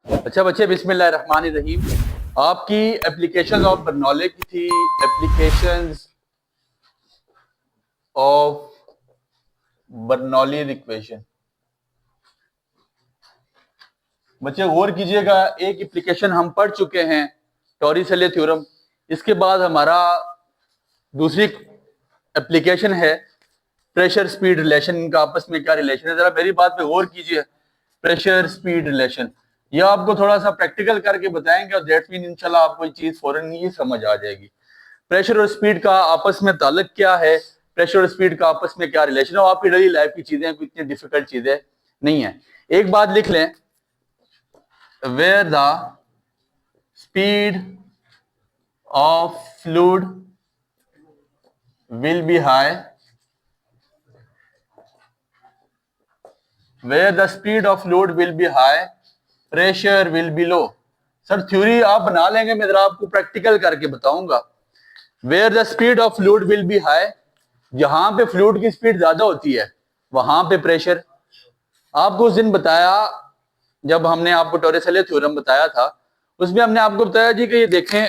अच्छा बच्चे, बिस्मिल्लाहिर्रहमानिर्रहीम। आपकी एप्लीकेशन ऑफ बर्नौली की थी, एप्लीकेशंस ऑफ बर्नौली इक्वेशन। बच्चे गौर कीजिएगा, एक एप्लीकेशन हम पढ़ चुके हैं, टॉरिसेले थ्योरम। इसके बाद हमारा दूसरी एप्लीकेशन है प्रेशर स्पीड रिलेशन। इनका आपस में क्या रिलेशन है, जरा मेरी बात पे गौर कीजिए। प्रेशर स्पीड रिलेशन यह आपको थोड़ा सा प्रैक्टिकल करके बताएंगे और दैट मीन इंशाल्लाह आपको ये चीज फौरन ही समझ आ जाएगी। प्रेशर और स्पीड का आपस में ताल्लुक क्या है, प्रेशर और स्पीड का आपस में क्या रिलेशन है, आपकी डेली लाइफ की चीजें, कोई इतनी डिफिकल्ट चीजें नहीं है। एक बात लिख लें, where the speed of fluid will be high, where the speed of fluid will be high, pressure will be low। Sir theory आप बना लेंगे, मैं जरा आपको प्रैक्टिकल करके बताऊंगा। where the speed of fluid will be high, जहां पे फ्लूइड की स्पीड ज्यादा होती है वहां पे प्रेशर। आपको उस दिन बताया जब हमने आपको टॉरिसेले थ्योरम बताया था, उसमें हमने आपको बताया जी कि ये देखें,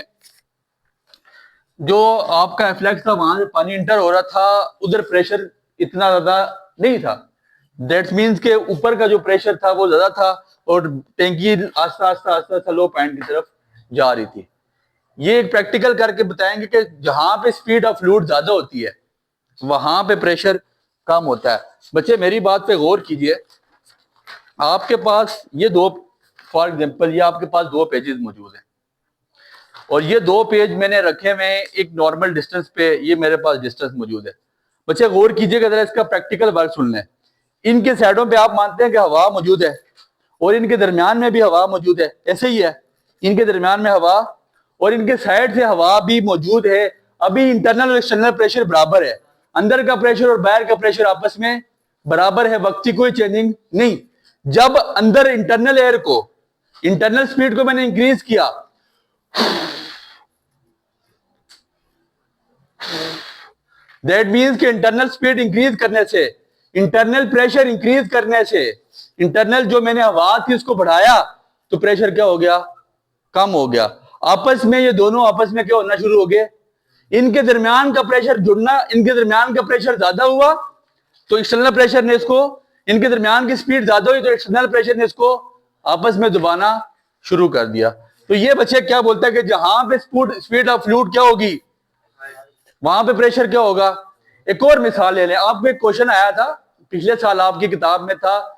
जो आपका एफ्लेक्स था वहां से पानी इंटर हो रहा था, उधर प्रेशर इतना ज्यादा नहीं था। दैट मीन्स के ऊपर का जो प्रेशर था वो ज्यादा था और टैंकी आस्ता आस्ता आस्ता आस्ता लो पॉइंट की तरफ जा रही थी। ये एक प्रैक्टिकल करके बताएंगे कि जहां पे स्पीड ऑफ फ्लूइड ज्यादा होती है वहां पे प्रेशर कम होता है। बच्चे मेरी बात पे गौर कीजिए, आपके पास ये दो, फॉर एग्जांपल ये आपके पास दो पेजेस मौजूद हैं और ये दो पेज मैंने रखे हुए हैं एक नॉर्मल डिस्टेंस पे, ये मेरे पास डिस्टेंस मौजूद है। बच्चे गौर कीजिएगा जरा, इसका प्रैक्टिकल वर्क सुन लें। इनके साइडों पे आप मानते हैं कि हवा मौजूद है और इनके दरमियान में भी हवा मौजूद है, ऐसे ही है। इनके दरमियान में हवा और इनके साइड से हवा भी मौजूद है। अभी इंटरनल और एक्सटर्नल प्रेशर बराबर है, अंदर का प्रेशर और बाहर का प्रेशर आपस में बराबर है, वक्त की कोई चेंजिंग नहीं। जब अंदर इंटरनल एयर को, इंटरनल स्पीड को मैंने इंक्रीज किया, दैट मीन्स कि इंटरनल स्पीड इंक्रीज करने से, इंटरनल प्रेशर इंक्रीज करने से, इंटरनल जो मैंने हवा थी उसको बढ़ाया तो प्रेशर क्या हो गया, कम हो गया। आपस में ये दोनों आपस में क्या होना शुरू हो गए, इनके दरमियान का प्रेशर जुड़ना, इनके दरमियान का प्रेशर ज्यादा हुआ तो एक्सटर्नल प्रेशर ने इसको, इनके दरमियान की स्पीड ज्यादा हुई तो एक्सटर्नल प्रेशर ने इसको आपस में दबाना शुरू कर दिया। तो ये बच्चे क्या बोलता है कि जहां पे स्पीड ऑफ फ्लूइड क्या होगी वहां पे प्रेशर क्या होगा। एक और मिसाल ले लें, आप पे क्वेश्चन आया था पिछले साल, आपकी किताब में था,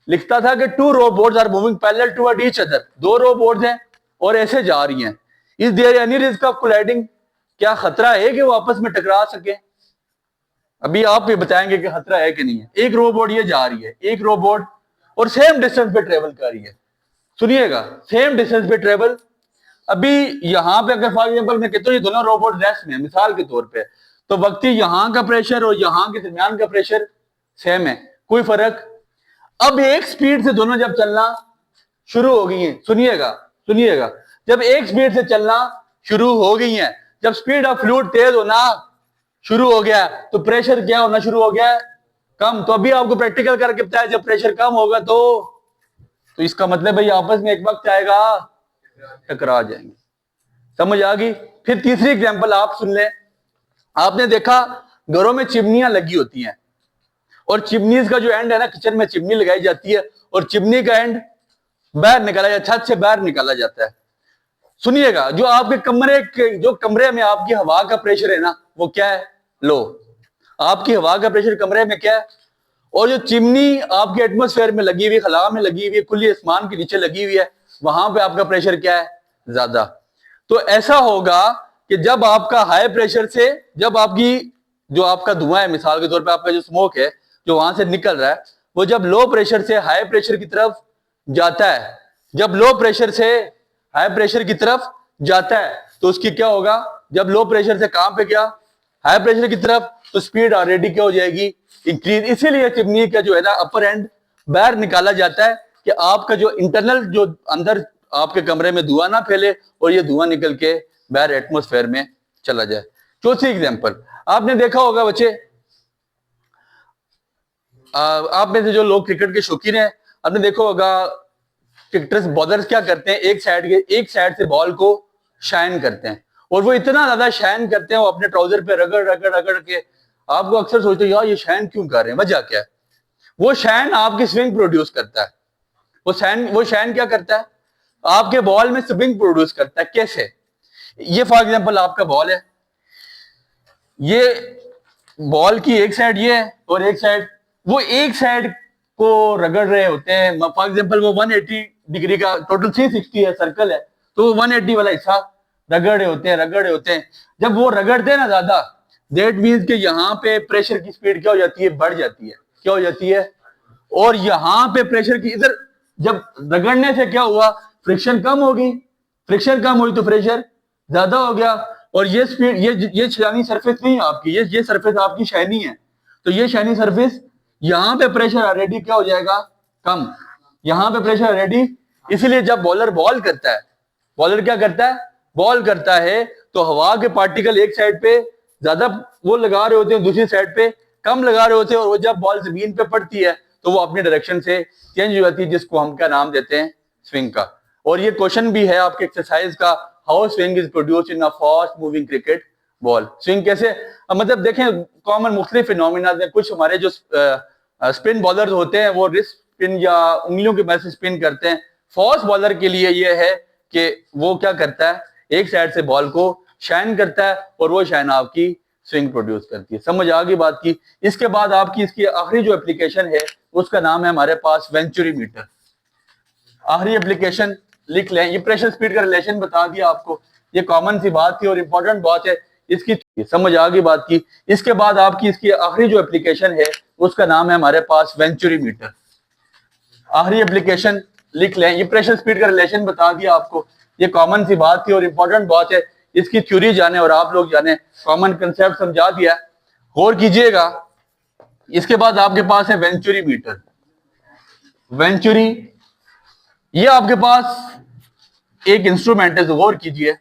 लिखता था कि two robots are moving parallel toward each other. दो रोबोट्स हैं और ऐसे जा रही हैं, is there any risk of colliding, क्या खतरा है कि वो आपस में टकरा सके। अभी आप भी बताएंगे कि खतरा है कि नहीं है। एक रोबोट ये जा रही है, एक रोबोट और सेम डिस्टेंस पे ट्रेवल कर रही है, सुनिएगा, सेम डिस्टेंस पे ट्रेवल। अभी यहां पे अगर फॉर एग्जांपल मैं कहता हूं ये दोनों रोबोट रेस्ट में, मिसाल के तौर पे, तो वक्ती यहां का प्रेशर और यहां के दरमियान का प्रेशर सेम है, कोई फर्क। अब एक स्पीड से दोनों जब चलना शुरू हो गई हैं, सुनिएगा सुनिएगा, जब एक स्पीड से चलना शुरू हो गई हैं, जब स्पीड ऑफ फ्लूइड तेज होना शुरू हो गया तो प्रेशर क्या होना शुरू हो गया, कम। तो अभी आपको प्रैक्टिकल करके बताया जब प्रेशर कम होगा तो इसका मतलब भाई आपस में एक वक्त आएगा टकरा जाएंगे। समझ आ गई। फिर तीसरी एग्जांपल आप सुन लें। आपने देखा घरों में चिमनियां लगी होती हैं और चिमनीज का जो एंड है ना, किचन में चिमनी लगाई जाती है और चिमनी का एंड बाहर निकाला जाता है, छत से बाहर निकाला जाता है। सुनिएगा, जो आपके कमरे के, जो कमरे में आपकी हवा का प्रेशर है ना वो क्या है, लो। आपकी हवा का प्रेशर कमरे में क्या है, और जो चिमनी आपके एटमॉस्फेयर में लगी हुई, खला में लगी हुई है, खुली आसमान के नीचे लगी हुई है, वहां पे आपका प्रेशर क्या है, ज्यादा। तो ऐसा होगा कि जब आपका हाई प्रेशर से, जब आपकी जो आपका धुआं है, मिसाल के तौर पे आपका जो स्मोक है जो वहां से निकल रहा है, वो जब लो प्रेशर से हाई प्रेशर की तरफ जाता है, जब लो प्रेशर से हाई प्रेशर की तरफ जाता है तो उसकी क्या होगा, जब लो प्रेशर से कहां पे, क्या, हाई प्रेशर की तरफ, तो स्पीड ऑलरेडी क्या हो जाएगी, इंक्रीज। इसीलिए चिमनी का जो है ना अपर एंड बाहर निकाला जाता है कि आपका जो इंटरनल, जो अंदर आपके कमरे में धुआं ना फैले और ये धुआं निकल के बाहर एटमॉस्फेयर में चला जाए। चौथी एग्जांपल, आपने देखा होगा बच्चे, आप में से जो लोग क्रिकेट के शौकीन हैं, आपने देखा होगा किकर्स बॉलर्स क्या करते हैं, एक साइड से बॉल को शाइन करते हैं, और वो इतना ज्यादा शाइन करते हैं, वो अपने ट्राउजर पे रगड़ रगड़ रगड़ के, आपको अक्सर सोचते हो यार ये शाइन क्यों कर रहे हैं, वजह क्या है? वो शाइन आपकी स्विंग प्रोड्यूस करता है। वो शाइन क्या करता है? आपके बॉल में स्विंग प्रोड्यूस करता है। कैसे? ये फॉर एग्जांपल आपका बॉल है, ये बॉल की एक साइड ये है और एक साइड, वो एक साइड को रगड़ रहे होते हैं। फॉर एग्जांपल वो 180 डिग्री का टोटल 360 है, सर्कल है, तो 180 वाला हिस्सा रगड़ रहे होते हैं। जब वो रगड़ते हैं ना ज्यादा, दैट मीन्स कि यहाँ पे प्रेशर की स्पीड क्या हो जाती है? बढ़ जाती है। क्या हो जाती है? और यहाँ पे प्रेशर की, इधर जब रगड़ने से क्या हुआ? फ्रिक्शन कम होगी, फ्रिक्शन कम हुई तो प्रेशर ज्यादा हो गया। और ये स्पीड, ये शाइनी सरफेस नहीं है आपकी, ये सरफेस आपकी शाइनी है, तो ये शाइनी सरफेस, यहाँ पे प्रेशर ऑलरेडी क्या हो जाएगा? कम। यहाँ पे प्रेशर ऑलरेडी, इसीलिए जब बॉलर बॉल करता है, बॉलर क्या करता है? बॉल करता है, तो हवा के पार्टिकल एक साइड पे ज्यादा वो लगा रहे होते हैं, दूसरी साइड पे कम लगा रहे होते हैं, और वो जब बॉल जमीन पे पड़ती है तो वो अपनी डायरेक्शन से चेंज हो जाती है, जिसको हम क्या नाम देते हैं? स्विंग का। और ये क्वेश्चन भी है आपके एक्सरसाइज का, how swing is produced in a fast moving cricket ball. Swing कैसे, मतलब देखें कॉमन मुख्तलिफ फिनोमिना है। कुछ हमारे जो स्पिन बॉलर होते हैं वो रिस्ट स्पिन या उंगलियों की मदद से स्पिन करते हैं। फास्ट बॉलर के लिए ये है कि वो क्या करता है? एक साइड से बॉल को शाइन करता है, और वो शाइन आपकी स्विंग प्रोड्यूस करती है। समझ आ गई बात की? इसके बाद आपकी इसकी आखिरी जो एप्लीकेशन है उसका नाम है हमारे पास वेंचुरीमीटर। आखिरी एप्लीकेशन लिख लें, ये प्रेशर स्पीड का रिलेशन बता दिया आपको, ये कॉमन सी बात थी और इंपॉर्टेंट बात है, इसकी समझ आ गई बात की। इसके बाद आपकी इसकी आखिरी जो एप्लीकेशन है उसका नाम है हमारे पास वेंचुरीमीटर। आखिरी एप्लीकेशन लिख लें, ये प्रेशर स्पीड का रिलेशन बता दिया आपको, ये कॉमन सी बात थी और इंपॉर्टेंट बात है, इसकी थ्योरी जाने और आप लोग जाने, कॉमन कंसेप्ट समझा दिया, गौर कीजिएगा। इसके बाद आपके पास है वेंचुरीमीटर। वेंचुरी, ये आपके पास एक इंस्ट्रूमेंट है, गौर कीजिए,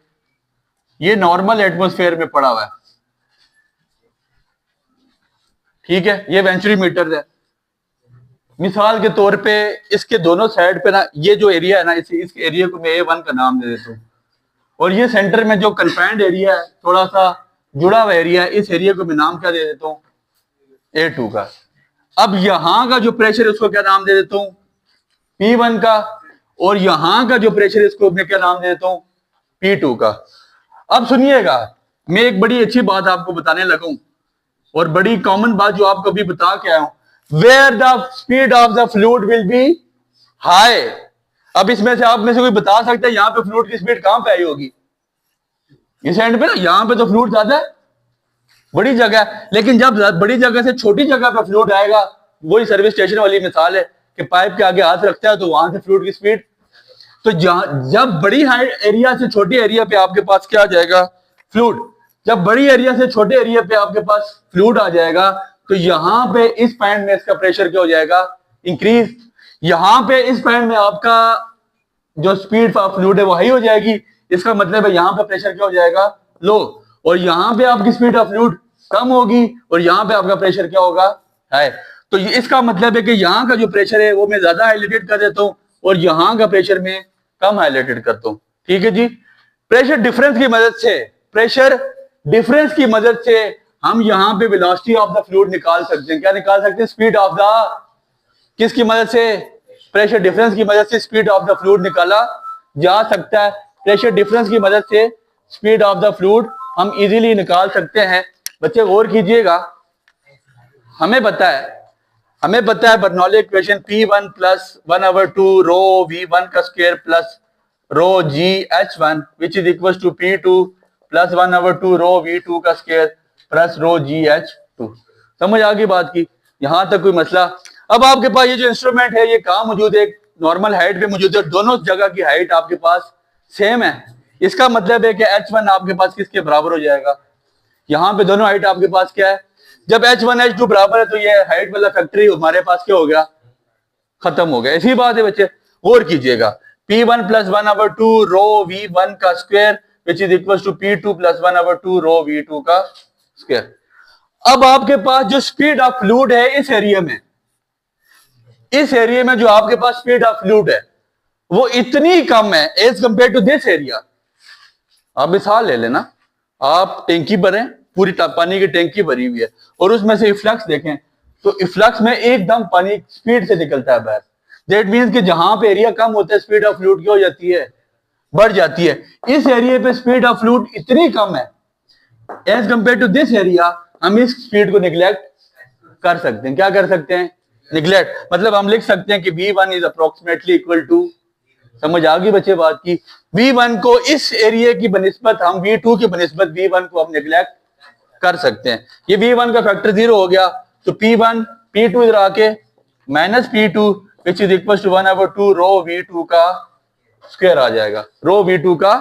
ये नॉर्मल एटमॉस्फेयर में पड़ा हुआ है, ठीक है, ये वेंचुरीमीटर है। मिसाल के तौर पे इसके दोनों साइड पे ना, ये जो एरिया है ना, इस एरिया को मैं A1 का नाम दे देता हूँ, और ये सेंटर में जो कन्फाइंड एरिया है, थोड़ा सा जुड़ा हुआ एरिया है, इस एरिया को मैं नाम क्या दे देता हूँ? A2 का। अब यहां का जो प्रेशर है उसको क्या नाम दे देता हूँ? P1 का। और यहां का जो प्रेशर है इसको मैं क्या नाम दे देता हूँ? P2 का। अब सुनिएगा, मैं एक बड़ी अच्छी बात आपको बताने लगा हूं, और बड़ी कॉमन बात जो आपको अभी बता के आया हूं, where the speed of the fluid will be high. अब इसमें से आप में से कोई बता सकता है यहाँ पे फ्लूइड की स्पीड कहां पे आई होगी? इस एंड पे ना, यहाँ पे तो फ्लूइड ज्यादा है, बड़ी जगह है, लेकिन जब बड़ी जगह से छोटी जगह पे फ्लूइड आएगा, वही सर्विस स्टेशन वाली मिसाल है कि पाइप के आगे हाथ रखता है तो वहां से फ्लूइड की स्पीड, तो जब बड़ी हाई एरिया से छोटे एरिया पे आपके पास क्या आ जाएगा? फ्लूइड। जब बड़ी एरिया से छोटे एरिया पे आपके पास फ्लूइड आ जाएगा, तो यहां पे इस पॉइंट में इसका प्रेशर क्या हो जाएगा? इंक्रीज। यहां पे इस पॉइंट में आपका जो स्पीड ऑफ फ्लूइड है वो हाई हो जाएगी, इसका मतलब है यहां पे प्रेशर क्या हो जाएगा? लो। और यहां पे आपकी स्पीड ऑफ फ्लूइड कम होगी, और यहां पे आपका प्रेशर क्या होगा? हाई। तो इसका मतलब है कि यहां का जो प्रेशर है वो मैं ज्यादा हाईलाइटेड कर देता हूं, और यहां का प्रेशर में कम हाईलाइटेड करता हूं, ठीक है जी। प्रेशर डिफरेंस की मदद से, प्रेशर डिफरेंस की मदद से हम यहां पे वेलोसिटी ऑफ द फ्लूइड निकाल सकते हैं। क्या निकाल सकते हैं? स्पीड ऑफ द, किसकी मदद से? प्रेशर डिफरेंस की मदद से स्पीड ऑफ द फ्लूइड निकाला जा सकता है। प्रेशर डिफरेंस की मदद से स्पीड ऑफ द फ्लूइड हम इजीली निकाल सकते हैं। बच्चे गौर कीजिएगा, हमें पता है Bernoulli equation P1 plus 1/2 rho V1 का square plus rho GH1 which is equal to P2 plus 1/2 rho V2 का स्क्वायर प्लस रो GH2। समझ आ गई बात की? यहां तक कोई मसला? अब आपके पास ये जो इंस्ट्रूमेंट है ये कहां मौजूद है? नॉर्मल हाइट पे मौजूद है, दोनों जगह की हाइट आपके पास सेम है। इसका मतलब है कि H1 आपके पास किसके बराबर हो जाएगा? यहाँ पे दोनों हाइट आपके पास क्या है? जब H1 H2 बराबर है तो ये हाइट वाला फैक्टरी हमारे पास क्या हो गया? खत्म हो गया। ऐसी बात है बच्चे, गौर कीजिएगा, P1 प्लस 1/2 रो V1 का square which is equal to P2 plus 1/2 rho V2 का स्क्वायर। अब आपके पास जो स्पीड ऑफ फ्लूइड है इस एरिया में जो आपके पास स्पीड ऑफ फ्लूइड है, वो इतनी कम है as compare to this area. आप मिसाल ले लेना, आप टैंकी भरें, पूरी पानी की टैंकी भरी हुई है और उसमें से इफ्लक्स देखें तो इफ्लक्स में एकदम पानी स्पीड से निकलता है बाहर। दैट मीन्स कि जहां पे एरिया कम होता है स्पीड ऑफ फ्लूइड क्या हो जाती है, बढ़ जाती है। इस एरिया पे स्पीड ऑफ फ्लूइड इतनी कम है as compare to this area, हम इस स्पीड को निगलेक्ट कर सकते हैं। क्या कर सकते हैं, निगलेक्ट। मतलब हम लिख सकते हैं कि V1 is approximately equal to, समझ आ गई बच्चे बात की, V1 को इस एरिया की बनिस्बत हम V2 की बनिस्बत V1 को हम निगलेक्ट कर सकते हैं। ये V1 का फैक्टर 0 हो गया तो P1 P2 इधर आके minus P2 which is equal to 1/2 rho V2 का स्क्वायर आ जाएगा, रो V2 का।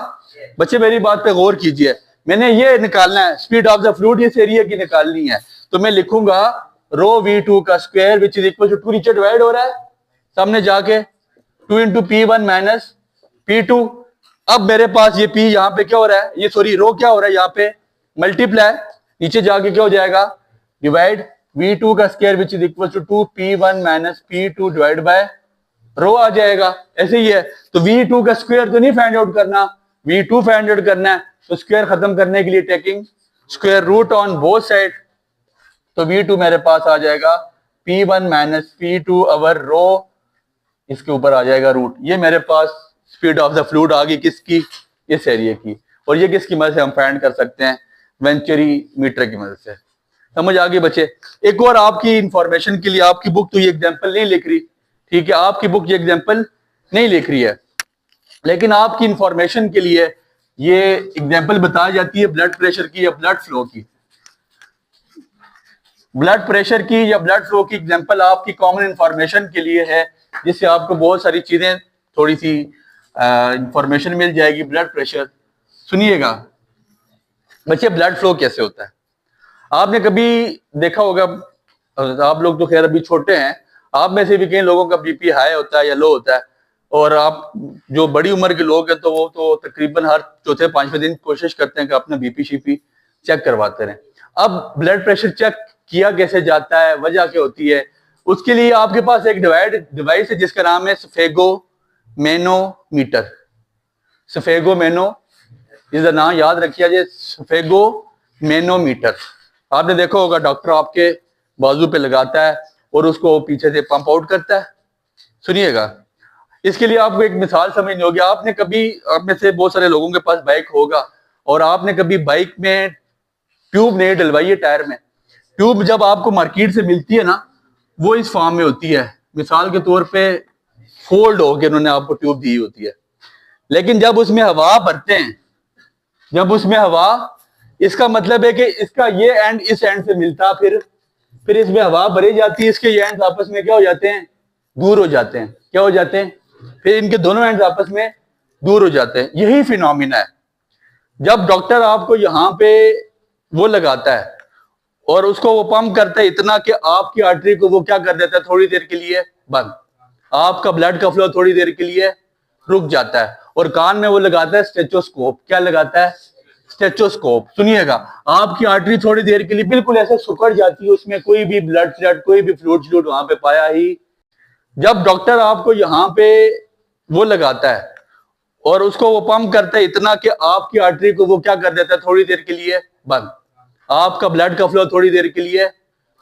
बच्चे मेरी बात पे गौर कीजिए, मैंने ये निकालना है स्पीड ऑफ द फ्लूइड इस एरिया की निकालनी है, तो मैं लिखूंगा रो V2 का square which is equal to 2 नीचे डिवाइड हो रहा है सामने जाके 2 इंटू P1 माइनस P2। अब मेरे पास ये P यहाँ पे क्या हो रहा है, ये सॉरी रो क्या हो रहा है यहाँ पे मल्टीप्लाई, नीचे जाके क्या हो जाएगा डिवाइड V2 का square which is equal to 2P1 minus P2 divide by rho आ जाएगा। ऐसे ही है तो V2 का स्क्वायर तो नहीं फाइंड आउट करना, V2 फाइंड आउट करना है, तो स्क्वायर खत्म करने के लिए taking square root on both side, तो V2 मेरे पास आ जाएगा P1 माइनस P2 अवर रो, इसके ऊपर आ जाएगा रूट। ये मेरे पास स्पीड ऑफ द फ्लूइड आ गई किसकी, इस एरिया की। और ये किसकी मदद से हम फाइंड कर सकते हैं, वेंचुरी मीटर की मदद से। समझ आ गई बच्चे। एक और आपकी इंफॉर्मेशन के लिए, आपकी बुक तो ये एग्जांपल नहीं लिख रही, ठीक है, आपकी बुक ये एग्जांपल नहीं लिख रही है, लेकिन आपकी इंफॉर्मेशन के लिए ये एग्जांपल बताई जाती है ब्लड प्रेशर की या ब्लड फ्लो की। ब्लड प्रेशर की या ब्लड फ्लो की एग्जांपल आपकी कॉमन इंफॉर्मेशन के लिए है, जिससे आपको बहुत सारी चीजें थोड़ी सी इंफॉर्मेशन मिल जाएगी। ब्लड प्रेशर सुनिएगा बच्चे, ब्लड फ्लो कैसे होता है। आपने कभी देखा होगा, आप लोग तो खैर अभी छोटे हैं, आप में से भी कई लोगों का बीपी हाई होता है या लो होता है, और आप जो बड़ी उम्र के लोग हैं तो वो तो तकरीबन हर चौथे पांचवें दिन कोशिश करते हैं कि अपना बीपी शीपी चेक करवाते रहें। अब ब्लड प्रेशर चेक किया कैसे जाता है, वजह क्या होती है, उसके लिए आपके पास एक डिवाइस है जिसका नाम है सफेगो मैनोमीटर। सफेगो मैनो इसका नाम याद रखिए जी, सफेगो मैनोमीटर। आपने देखा होगा डॉक्टर आपके बाजू पे लगाता है और उसको पीछे से पंप आउट करता है। सुनिएगा, इसके लिए आपको एक मिसाल समझनी होगी। आपने कभी, आप में से बहुत सारे लोगों के पास बाइक होगा और आपने कभी बाइक में ट्यूब नहीं डलवाई है टायर में। ट्यूब जब आपको मार्केट से मिलती है ना, वो इस फॉर्म में होती है, मिसाल के तौर पे फोल्ड होकर उन्होंने आपको ट्यूब दी होती है। लेकिन जब उसमें हवा भरते हैं, जब उसमें हवा, इसका मतलब है कि इसका ये एंड इस एंड से मिलता, फिर इसमें हवा भरी जाती है, इसके ये एंड आपस में क्या हो जाते हैं, दूर हो जाते हैं। क्या हो जाते हैं, फिर इनके दोनों एंड आपस में दूर हो जाते हैं। यही फिनोमिना है। जब डॉक्टर आपको यहाँ पे वो लगाता है और उसको वो पंप करता है इतना कि आपकी आर्टरी को वो क्या कर देता है, थोड़ी देर के लिए बंद, आपका ब्लड का फ्लो थोड़ी देर के लिए रुक जाता है, और कान में वो लगाता है स्टेथोस्कोप। क्या लगाता है, स्टेथोस्कोप। सुनिएगा, आपकी आर्टरी थोड़ी देर के लिए बिल्कुल ऐसे सुकड़ जाती है, उसमें कोई भी ब्लड कोई भी फ्लूइड वहां पे पाया ही। जब डॉक्टर आपको यहाँ पे वो लगाता है और उसको वो पंप करता है इतना कि आपकी आर्टरी को वो क्या कर देता है, थोड़ी देर के लिए बंद, आपका ब्लड का फ्लो थोड़ी देर के लिए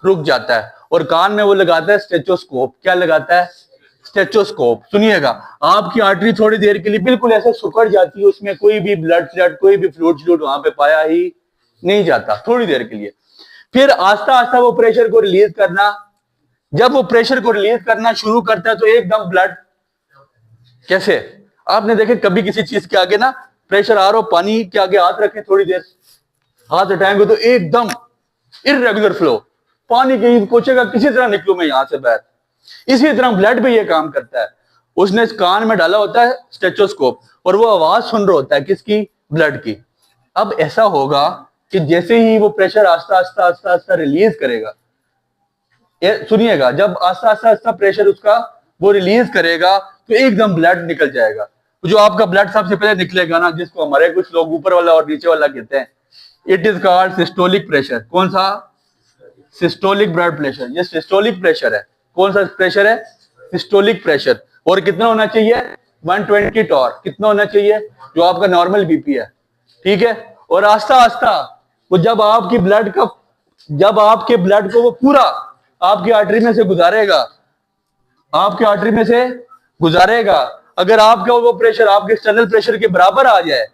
रुक जाता है, और कान में वो लगाता है स्टेथोस्कोप। क्या लगाता है, स्टेथोस्कोप। सुनिएगा, आपकी आर्टरी थोड़ी देर के लिए बिल्कुल ऐसे सुकड़ जाती है, उसमें कोई भी ब्लड कोई भी फ्लूइड वहां पे पाया ही नहीं जाता, थोड़ी देर के लिए। फिर आस्ता आस्ता वो प्रेशर को रिलीज करना, जब वो प्रेशर को रिलीज करना शुरू करता है तो एकदम ब्लड, कैसे आपने देखे कभी किसी चीज के आगे ना प्रेशर आ रहा हो, पानी के आगे हाथ रखें, थोड़ी देर हाथ हटाएंगे तो एकदम इररेगुलर फ्लो, पानी कहीं पहुंचेगा किसी तरह निकलूं मैं यहां से बाहर। इसी तरह ब्लड पे ये काम करता है। उसने कान में डाला होता है स्टेथोस्कोप और वो आवाज सुन रहा होता है किसकी, ब्लड की। अब ऐसा होगा कि जैसे ही वो प्रेशर आस्ता आस्ता आस्ता आस्ता रिलीज करेगा, सुनिएगा, जब आस्ता आस्ता आस्ता प्रेशर उसका वो रिलीज करेगा तो एकदम ब्लड निकल जाएगा। जो आपका ब्लड सबसे पहले निकलेगा ना, जिसको हमारे कुछ लोग ऊपर वाला और नीचे वाला कहते हैं, it is called systolic pressure. कौन सा, सिस्टोलिक ब्लड प्रेशर। ये सिस्टोलिक प्रेशर है। कौन सा प्रेशर है, सिस्टोलिक प्रेशर। और कितना होना चाहिए, 120 टॉर कितना होना चाहिए, जो आपका नॉर्मल बीपी है, ठीक है। और आस्ता आस्ता वो जब आपके ब्लड को वो पूरा आपकी आर्टरी में से गुजारेगा, अगर आपका वो प्रेशर आपके एक्सटर्नल प्रेशर के बराबर आ जाए,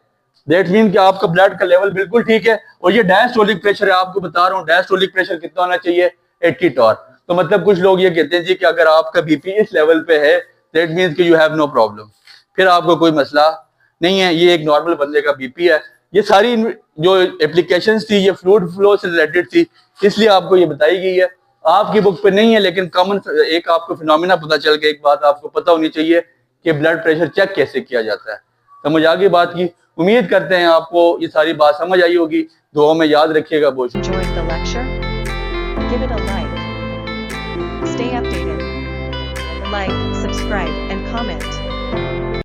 दैट मीन कि आपका ब्लड का लेवल बिल्कुल ठीक है। और ये डायस्टोलिक प्रेशर है, आपको बता रहा हूँ डायस्टोलिक प्रेशर कितना होना चाहिए, 80 टॉर। तो मतलब कुछ लोग ये कहते हैं जी कि अगर आपका बीपी इस लेवल पे है, दैट मीन्स कि यू हैव नो प्रॉब्लम, फिर आपको कोई मसला नहीं है, ये एक नॉर्मल बंदे का बीपी है। ये सारी जो एप्लीकेशंस थी ये फ्लूइड फ्लो से रिलेटेड थी, इसलिए आपको ये बताई गई है। आपकी बुक पे नहीं है, लेकिन कॉमन एक आपको फिनोमिना पता चल गया, एक बात आपको पता होनी चाहिए कि ब्लड प्रेशर चेक कैसे किया जाता है। समझ आ गई बात की। उम्मीद करते हैं आपको ये सारी बात समझ आई होगी। दुआ में याद रखिएगा। बहुत Enjoyed the lecture? Give it a like. Stay updated. Like, subscribe, and comment.